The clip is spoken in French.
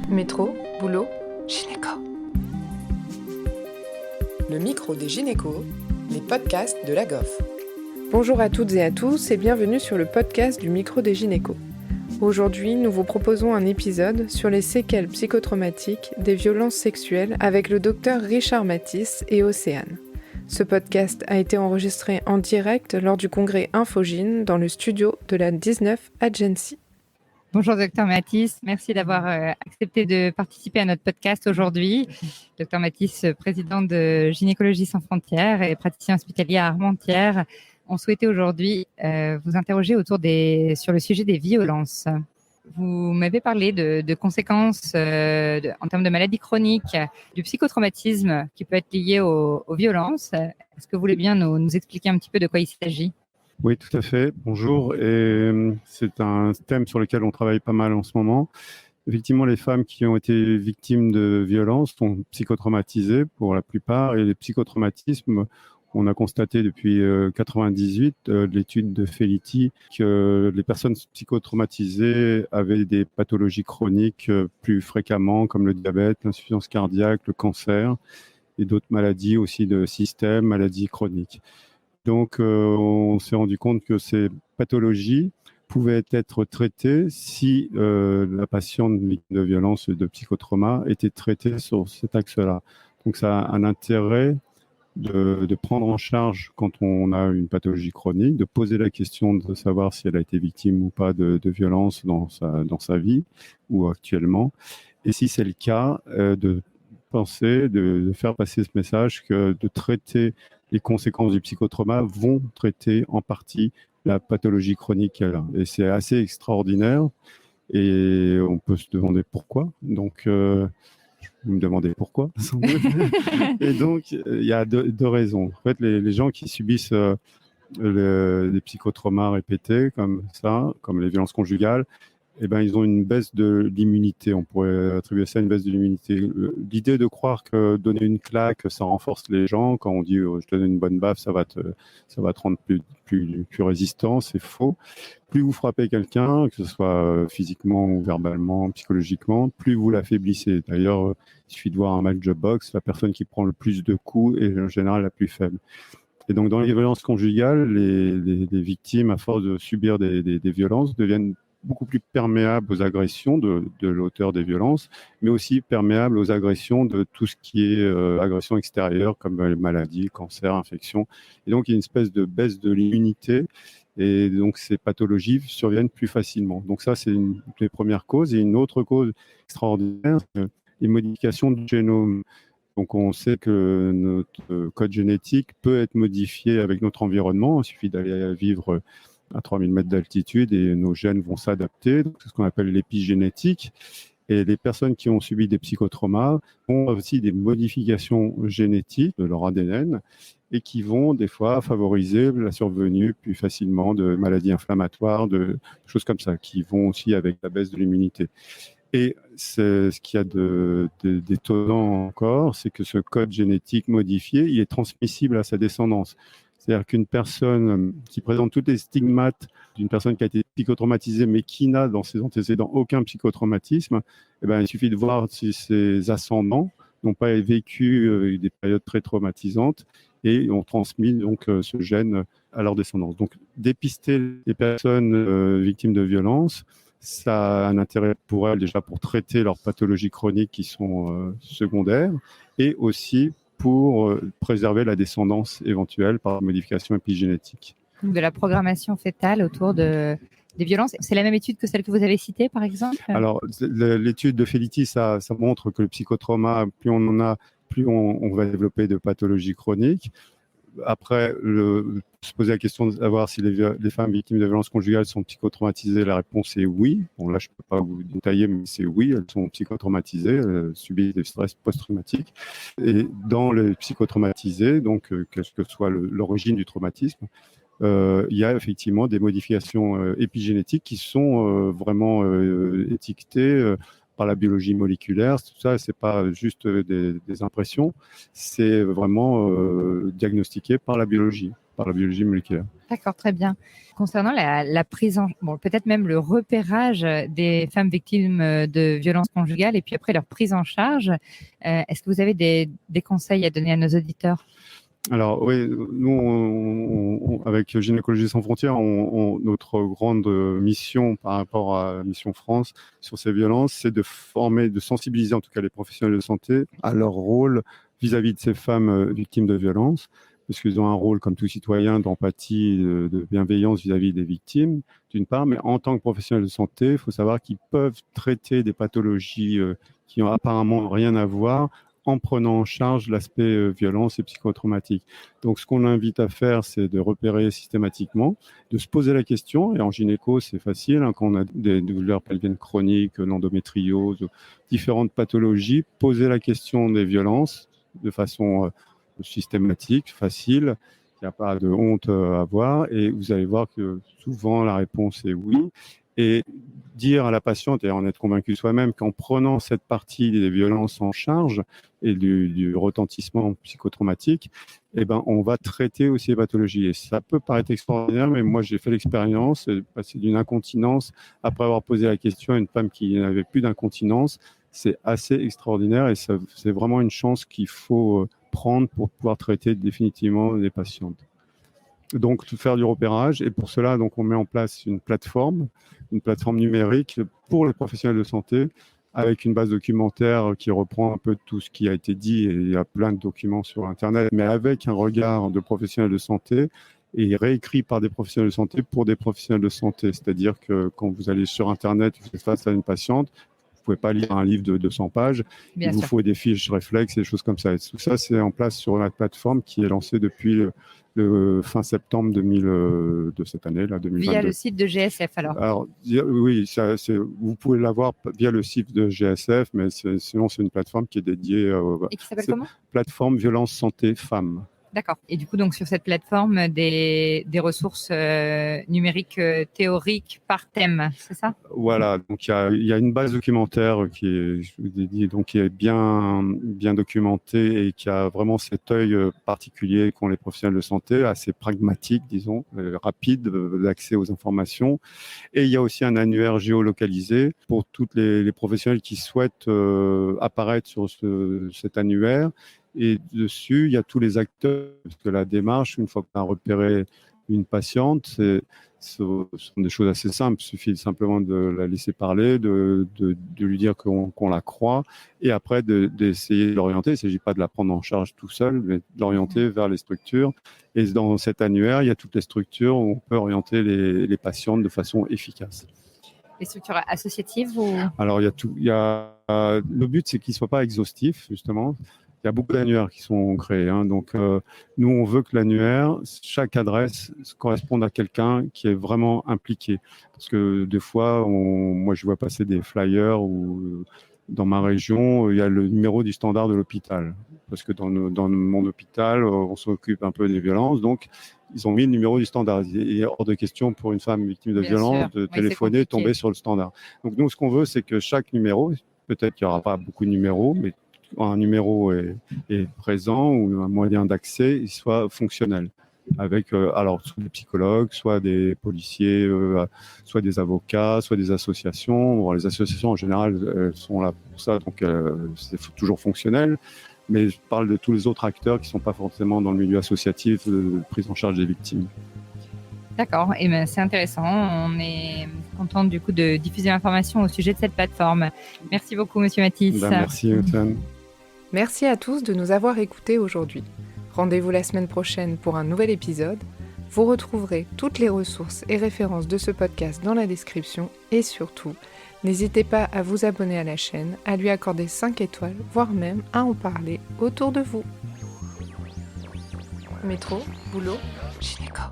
Métro, boulot, gynéco. Le micro des gynécos, les podcasts de la GOF. Bonjour à toutes et à tous et bienvenue sur le podcast du micro des gynécos. Aujourd'hui, nous vous proposons un épisode sur les séquelles psychotraumatiques des violences sexuelles avec le docteur Richard Mathis et Océane. Ce podcast a été enregistré en direct lors du congrès Infogyn dans le studio de la 19 Agency. Bonjour Dr Mathis, merci d'avoir accepté de participer à notre podcast aujourd'hui. Dr Mathis, président de Gynécologie sans frontières et praticien hospitalier à Armentières, on souhaitait aujourd'hui vous interroger sur le sujet des violences. Vous m'avez parlé de conséquences en termes de maladies chroniques, du psychotraumatisme qui peut être lié aux violences. Est-ce que vous voulez bien nous expliquer un petit peu de quoi il s'agit ? Oui, tout à fait. Bonjour. Et c'est un thème sur lequel on travaille pas mal en ce moment. Effectivement, les femmes qui ont été victimes de violences sont psychotraumatisées pour la plupart. Et les psychotraumatismes, on a constaté depuis 1998, l'étude de Felitti, que les personnes psychotraumatisées avaient des pathologies chroniques plus fréquemment, comme le diabète, l'insuffisance cardiaque, le cancer et d'autres maladies aussi de système, maladies chroniques. Donc, on s'est rendu compte que ces pathologies pouvaient être traitées si la patiente victime de violence et de psychotrauma était traitée sur cet axe-là. Donc, ça a un intérêt de prendre en charge quand on a une pathologie chronique, de poser la question de savoir si elle a été victime ou pas de violence dans sa vie ou actuellement. Et si c'est le cas, de penser, de faire passer ce message que de traiter les conséquences du psychotrauma vont traiter en partie la pathologie chronique qu'elle a. Et c'est assez extraordinaire et on peut se demander pourquoi. Donc, vous me demandez pourquoi, sans doute. Et donc, il y a deux raisons. En fait, les gens qui subissent des psychotraumas répétés comme ça, comme les violences conjugales, eh ben, ils ont une baisse de l'immunité. On pourrait attribuer ça à une baisse de l'immunité. L'idée de croire que donner une claque, ça renforce les gens. Quand on dit je te donne une bonne baffe, ça va te rendre plus résistant, c'est faux. Plus vous frappez quelqu'un, que ce soit physiquement ou verbalement, psychologiquement, plus vous l'affaiblissez. D'ailleurs, il suffit de voir un match de boxe, la personne qui prend le plus de coups est en général la plus faible. Et donc, dans les violences conjugales, les victimes, à force de subir des violences, deviennent beaucoup plus perméables aux agressions de l'auteur des violences, mais aussi perméables aux agressions de tout ce qui est agression extérieure, comme les maladies, cancer, infections. Et donc, il y a une espèce de baisse de l'immunité, et donc ces pathologies surviennent plus facilement. Donc ça, c'est une des premières causes. Et une autre cause extraordinaire, c'est les modifications du génome. Donc, on sait que notre code génétique peut être modifié avec notre environnement. Il suffit d'aller vivre à 3000 mètres d'altitude et nos gènes vont s'adapter. C'est ce qu'on appelle l'épigénétique. Et les personnes qui ont subi des psychotraumas ont aussi des modifications génétiques de leur ADN et qui vont des fois favoriser la survenue plus facilement de maladies inflammatoires, de choses comme ça, qui vont aussi avec la baisse de l'immunité. Et ce qu'il y a d'étonnant encore, c'est que ce code génétique modifié, il est transmissible à sa descendance. C'est-à-dire qu'une personne qui présente tous les stigmates d'une personne qui a été psychotraumatisée, mais qui n'a dans ses antécédents aucun psychotraumatisme, eh ben, il suffit de voir si ses ascendants n'ont pas vécu des périodes très traumatisantes et ont transmis donc ce gène à leur descendance. Donc, dépister les personnes victimes de violences, ça a un intérêt pour elles déjà pour traiter leurs pathologies chroniques qui sont secondaires et aussi pour préserver la descendance éventuelle par modification épigénétique. De la programmation fétale autour des violences. C'est la même étude que celle que vous avez citée, par exemple ? Alors, l'étude de Felitti, ça montre que le psychotrauma, plus on en a, plus on va développer de pathologies chroniques. Après, se poser la question de savoir si les femmes victimes de violences conjugales sont psychotraumatisées, la réponse est oui. Bon, là, je ne peux pas vous détailler, mais c'est oui, elles sont psychotraumatisées, elles subissent des stress post-traumatiques. Et dans les psychotraumatisés, donc, quelle que soit l'origine du traumatisme, il y a effectivement des modifications épigénétiques qui sont vraiment étiquetées par la biologie moléculaire. Tout ça, c'est pas juste des impressions, c'est vraiment diagnostiqué par la biologie, par la biologie moléculaire. D'accord, très bien. Concernant la prise peut-être même le repérage des femmes victimes de violences conjugales et puis après leur prise en charge, est-ce que vous avez des conseils à donner à nos auditeurs? Alors oui, nous, avec Gynécologie sans frontières, notre grande mission par rapport à la mission France sur ces violences, c'est de former, de sensibiliser en tout cas les professionnels de santé à leur rôle vis-à-vis de ces femmes victimes de violences, parce qu'ils ont un rôle comme tout citoyen d'empathie, de bienveillance vis-à-vis des victimes, d'une part, mais en tant que professionnels de santé, il faut savoir qu'ils peuvent traiter des pathologies qui n'ont apparemment rien à voir en prenant en charge l'aspect violence et psychotraumatique. Donc, ce qu'on invite à faire, c'est de repérer systématiquement, de se poser la question, et en gynéco, c'est facile, quand on a des douleurs pelviennes chroniques, l'endométriose, différentes pathologies, poser la question des violences de façon systématique, facile, il n'y a pas de honte à avoir, et vous allez voir que souvent la réponse est oui. Et dire à la patiente, et en être convaincu soi-même, qu'en prenant cette partie des violences en charge et du retentissement psychotraumatique, on va traiter aussi les pathologies. Et ça peut paraître extraordinaire, mais moi j'ai fait l'expérience de passer d'une incontinence, après avoir posé la question à une femme qui n'avait plus d'incontinence. C'est assez extraordinaire et c'est vraiment une chance qu'il faut prendre pour pouvoir traiter définitivement les patientes. Donc, faire du repérage. Et pour cela, donc, on met en place une plateforme numérique pour les professionnels de santé avec une base documentaire qui reprend un peu tout ce qui a été dit. Et il y a plein de documents sur Internet, mais avec un regard de professionnels de santé et réécrit par des professionnels de santé pour des professionnels de santé. C'est-à-dire que quand vous allez sur Internet, vous êtes face à une patiente, vous pouvez pas lire un livre de 200 pages. Il vous faut des fiches réflexes et des choses comme ça. Et tout ça, c'est en place sur la plateforme qui est lancée depuis le fin septembre de cette année, là, 2022. Via le site de GSF, alors oui, vous pouvez l'avoir via le site de GSF, mais sinon, c'est une plateforme qui est dédiée... et qui s'appelle comment ? Plateforme Violence Santé Femmes. D'accord. Et du coup, donc sur cette plateforme, des ressources numériques théoriques par thème, c'est ça ? Voilà. Donc il y a une base documentaire qui est bien documentée et qui a vraiment cet œil particulier qu'ont les professionnels de santé, assez pragmatique, disons, rapide d'accès aux informations. Et il y a aussi un annuaire géolocalisé pour toutes les professionnels qui souhaitent apparaître sur cet annuaire. Et dessus, il y a tous les acteurs, parce que la démarche, une fois qu'on a repéré une patiente, ce sont des choses assez simples. Il suffit simplement de la laisser parler, de lui dire qu'on la croit, et après d'essayer de l'orienter. Il ne s'agit pas de la prendre en charge tout seul, mais de l'orienter vers les structures. Et dans cet annuaire, il y a toutes les structures où on peut orienter les patientes de façon efficace. Les structures associatives ou... Alors, le but, c'est qu'il ne soit pas exhaustif, justement. Il y a beaucoup d'annuaires qui sont créés. Donc, nous, on veut que l'annuaire, chaque adresse corresponde à quelqu'un qui est vraiment impliqué. Parce que des fois, moi, je vois passer des flyers où, dans ma région, il y a le numéro du standard de l'hôpital. Parce que dans mon hôpital, on s'occupe un peu des violences. Donc, ils ont mis le numéro du standard. Il est hors de question pour une femme victime de violence de téléphoner, tomber sur le standard. Donc, nous, ce qu'on veut, c'est que chaque numéro, peut-être qu'il n'y aura pas beaucoup de numéros, mais un numéro est présent ou un moyen d'accès, il soit fonctionnel. Avec alors soit des psychologues, soit des policiers, soit des avocats, soit des associations. Bon, les associations en général elles sont là pour ça, donc c'est toujours fonctionnel. Mais je parle de tous les autres acteurs qui ne sont pas forcément dans le milieu associatif de prise en charge des victimes. D'accord, et c'est intéressant. On est content du coup de diffuser l'information au sujet de cette plateforme. Merci beaucoup, Monsieur Mathis. Merci, Océane. Merci à tous de nous avoir écoutés aujourd'hui. Rendez-vous la semaine prochaine pour un nouvel épisode. Vous retrouverez toutes les ressources et références de ce podcast dans la description et surtout, n'hésitez pas à vous abonner à la chaîne, à lui accorder 5 étoiles, voire même à en parler autour de vous. Métro, boulot, gynéco.